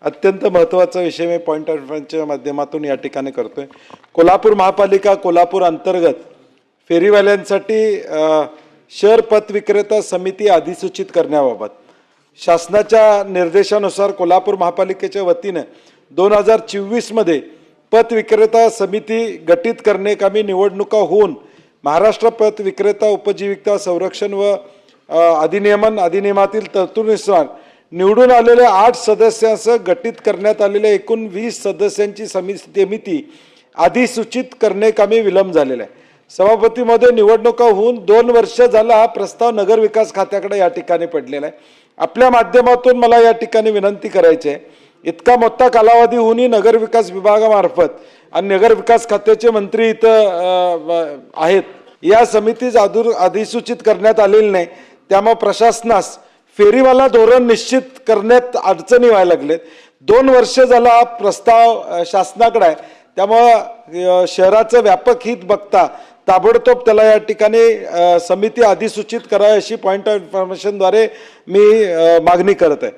अत्यंत महत्त्वाचा विषय मी पॉइंट ऑफ रेफरन्सच्या माध्यमातून या ठिकाणी करतोय। कोल्हापूर महापालिका कोल्हापूर अंतर्गत फेरीवाल्यांसाठी शहर पथ विक्रेता समिती अधिसूचित करण्याबाबत शासनाच्या निर्देशानुसार कोल्हापूर महापालिकेच्या वतीने 2024 मध्ये पथ विक्रेता समिती गठीत करण्याकामी निवडणुका होऊन महाराष्ट्र पथ विक्रेता उपजीविका संरक्षण व अधिनियमातील तरतुदीनुसार निवडून आलेल्या 8 सदस्यांसह गठीत करण्यात आलेल्या एकूण 20 सदस्यांची समिती अधिसूचित करण्याकामी विलंब झालेला आहे। सभापती महोदय, निवडणुका होऊन 2 वर्ष झाला हा प्रस्ताव नगर विकास खात्याकडे या ठिकाणी पडलेला आहे। आपल्या माध्यमातून मला या ठिकाणी विनंती करायची आहे, इतका मोठा कालावधी होऊनही नगर विकास विभागामार्फत आणि नगर विकास खात्याचे मंत्री इथं आहेत, या समितीच अधिसूचित करण्यात आलेली नाही। त्यामुळे प्रशासनास फेरीवाला धोरण निश्चित करण्यात अडचणी व्हायला लागलेत। 2 वर्ष झाला हा प्रस्ताव शासनाकडे आहे, त्यामुळे शहराचं व्यापक हित बघता ताबडतोब त्याला या ठिकाणी समिती अधिसूचित करावी अशी पॉइंट ऑफ इन्फॉर्मेशनद्वारे मी मागणी करत आहे।